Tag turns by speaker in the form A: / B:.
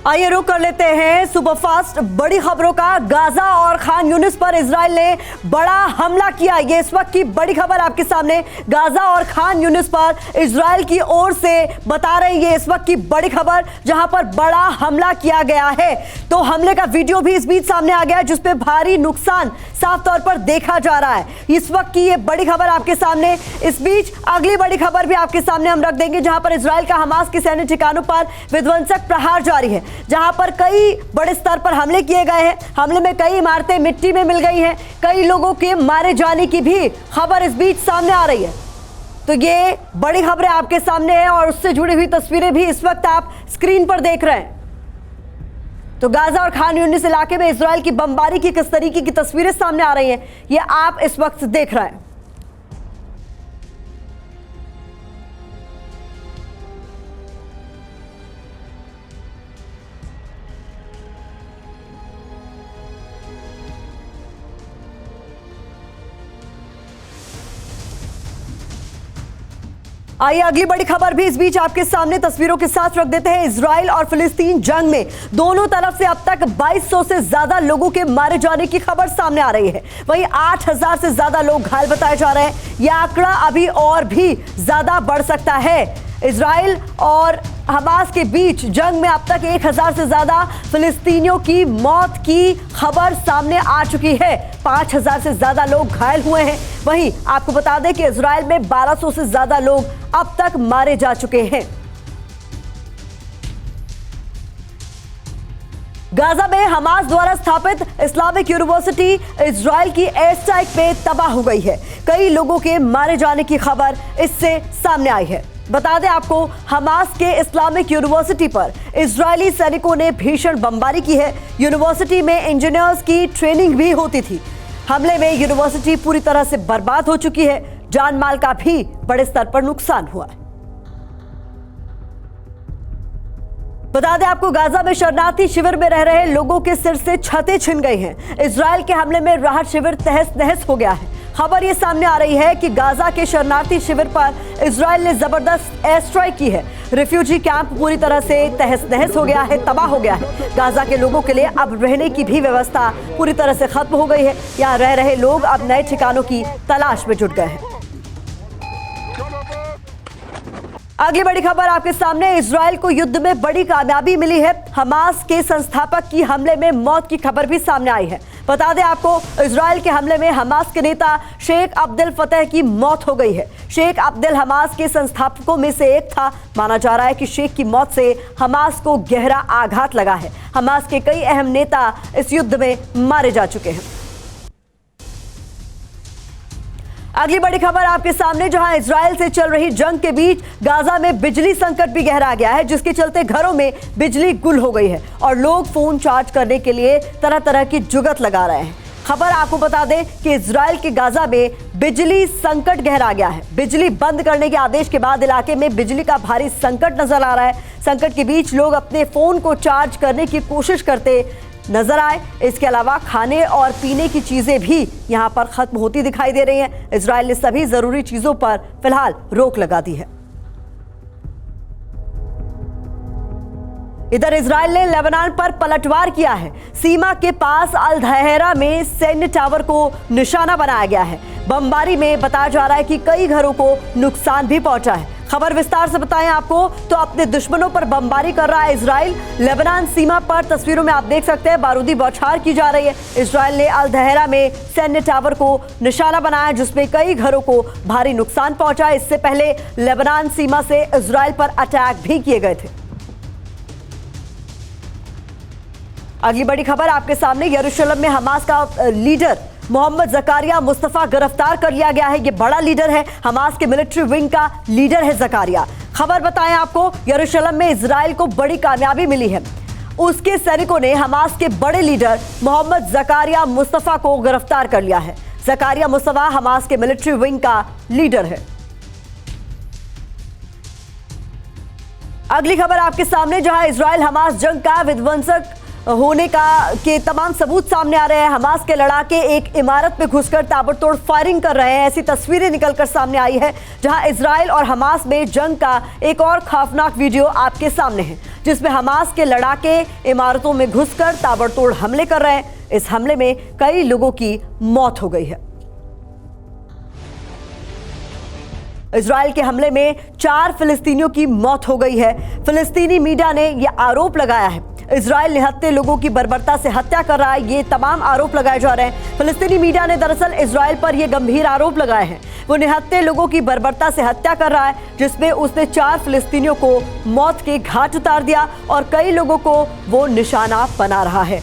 A: आइए रुक कर लेते हैं सुपरफास्ट बड़ी खबरों का। गाजा और खान यूनिस पर इजराइल ने बड़ा हमला किया। ये इस वक्त की बड़ी खबर आपके सामने। गाजा और खान यूनिस पर इजराइल की ओर से बता रहे हैं, ये इस वक्त की बड़ी खबर जहां पर बड़ा हमला किया गया है। तो हमले का वीडियो भी इस बीच सामने आ गया है जिसपे भारी नुकसान साफ तौर पर देखा जा रहा है। इस वक्त की ये बड़ी खबर आपके सामने। इस बीच अगली बड़ी खबर भी आपके सामने हम रख देंगे जहां पर इजराइल का हमास के सैन्य ठिकानों पर विध्वंसक प्रहार जारी है, जहां पर कई बड़े स्तर पर हमले किए गए हैं। हमले में कई इमारतें मिट्टी में मिल गई हैं, कई लोगों के मारे जाने की भी खबर इस बीच सामने आ रही है। तो ये बड़ी खबरें आपके सामने हैं और उससे जुड़ी हुई तस्वीरें भी इस वक्त आप स्क्रीन पर देख रहे हैं। तो गाजा और खान यूनिस इलाके में इजराइल की बमबारी की किस तरीके की तस्वीरें सामने आ रही हैं, ये आप इस वक्त देख रहे हैं। आइए अगली बड़ी खबर भी इस बीच आपके सामने तस्वीरों के साथ रख देते हैं। इजराइल और फिलिस्तीन जंग में दोनों तरफ से अब तक 2200 से ज्यादा लोगों के मारे जाने की खबर सामने आ रही है। वहीं 8000 से ज्यादा लोग घायल बताए जा रहे हैं। यह आंकड़ा अभी और भी ज्यादा बढ़ सकता है। इजराइल और हमास के बीच जंग में अब तक 1000 से ज्यादा फिलिस्तीनियों की मौत की खबर सामने आ चुकी है। 5000 से ज्यादा लोग घायल हुए हैं। वहीं आपको बता दें कि इजराइल में 1200 से ज्यादा लोग अब तक मारे जा चुके हैं। गाजा में हमास द्वारा स्थापित इस्लामिक यूनिवर्सिटी इजराइल की एयर स्ट्राइक पे तबाह हो गई है। कई लोगों के मारे जाने की खबर इससे सामने आई है। बता दें आपको, हमास के इस्लामिक यूनिवर्सिटी पर इजरायली सैनिकों ने भीषण बमबारी की है। यूनिवर्सिटी में इंजीनियर्स की ट्रेनिंग भी होती थी। हमले में यूनिवर्सिटी पूरी तरह से बर्बाद हो चुकी है। जान माल का भी बड़े स्तर पर नुकसान हुआ है। बता दें आपको, गाजा में शरणार्थी शिविर में रह रहे लोगों के सिर से छतें छिन गई हैं। इजराइल के हमले में राहत शिविर तहस नहस हो गया है। खबर ये सामने आ रही है कि गाजा के शरणार्थी शिविर पर इजराइल ने जबरदस्त एयर स्ट्राइक की है। रिफ्यूजी कैंप पूरी तरह से तहस नहस हो गया है, तबाह हो गया है। गाजा के लोगों के लिए अब रहने की भी व्यवस्था पूरी तरह से खत्म हो गई है। यहाँ रह रहे लोग अब नए ठिकानों की तलाश में जुट गए हैं। अगली बड़ी खबर आपके सामने। इजराइल को युद्ध में बड़ी कामयाबी मिली है। हमास के संस्थापक की हमले में मौत की खबर भी सामने आई है। बता दें आपको, इजराइल के हमले में हमास के नेता शेख अब्देल फतेह की मौत हो गई है। शेख अब्देल हमास के संस्थापकों में से एक था। माना जा रहा है कि शेख की मौत से हमास को गहरा आघात लगा है। हमास के कई अहम नेता इस युद्ध में मारे जा चुके हैं। अगली बड़ी खबर आपके सामने, जहां इजराइल से चल रही जंग के बीच गाजा में बिजली संकट भी गहरा गया है, जिसके चलते घरों में बिजली गुल हो गई है और लोग फोन चार्ज करने के लिए तरह तरह की जुगत लगा रहे हैं। खबर आपको बता दें कि इजराइल के गाजा में बिजली संकट गहरा गया है। बिजली बंद करने के आदेश के बाद इलाके में बिजली का भारी संकट नजर आ रहा है। संकट के बीच लोग अपने फोन को चार्ज करने की कोशिश करते नजर आए। इसके अलावा खाने और पीने की चीजें भी यहां पर खत्म होती दिखाई दे रही हैं। इजराइल ने सभी जरूरी चीजों पर फिलहाल रोक लगा दी है। इधर इजराइल ने लेबनान पर पलटवार किया है। सीमा के पास अल धहरा में सैन्य टावर को निशाना बनाया गया है। बमबारी में बताया जा रहा है कि कई घरों को नुकसान भी पहुंचा है। खबर विस्तार से बताएं आपको, तो अपने दुश्मनों पर बमबारी कर रहा है इजराइल। लेबनान सीमा पर तस्वीरों में आप देख सकते हैं बारूदी बौछार की जा रही है। इजराइल ने अल धहरा में सैन्य टावर को निशाना बनाया, जिसमें कई घरों को भारी नुकसान पहुंचा। इससे पहले लेबनान सीमा से इजराइल पर अटैक भी किए गए थे। अगली बड़ी खबर आपके सामने, यरूशलेम में हमास का लीडर मोहम्मद जकारिया मुस्तफा गिरफ्तार कर लिया गया है। ये बड़ा लीडर है, हमास के मिलिट्री विंग का लीडर है जकारिया। खबर बताएं आपको, यरूशलेम में इजराइल को बड़ी कामयाबी मिली है। उसके सैनिकों ने हमास के बड़े लीडर मोहम्मद जकारिया मुस्तफा को गिरफ्तार कर लिया है। जकारिया मुस्तफा हमास के मिलिट्री विंग का लीडर है। अगली खबर आपके सामने, जहां इजराइल हमास जंग का विध्वंसक होने के तमाम सबूत सामने आ रहे हैं। हमास के लड़ाके एक इमारत में घुसकर ताबड़तोड़ फायरिंग कर रहे हैं, ऐसी तस्वीरें निकलकर सामने आई है, जहां इजराइल और हमास में जंग का एक और खौफनाक वीडियो आपके सामने है, जिसमें हमास के लड़ाके इमारतों में घुसकर ताबड़तोड़ हमले कर रहे हैं। इस हमले में कई लोगों की मौत हो गई है। इजराइल के हमले में 4 फिलिस्तीनियों की मौत हो गई है। फिलिस्तीनी मीडिया ने यह आरोप लगाया है, इजराइल निहत्थे लोगों की बर्बरता से हत्या कर रहा है। ये तमाम आरोप लगाए जा रहे हैं। फिलिस्तीनी मीडिया ने दरअसल इजराइल पर यह गंभीर आरोप लगाए हैं, वो निहत्थे लोगों की बर्बरता से हत्या कर रहा है, जिसमें उसने 4 फिलिस्तीनियों को मौत के घाट उतार दिया और कई लोगों को वो निशाना बना रहा है।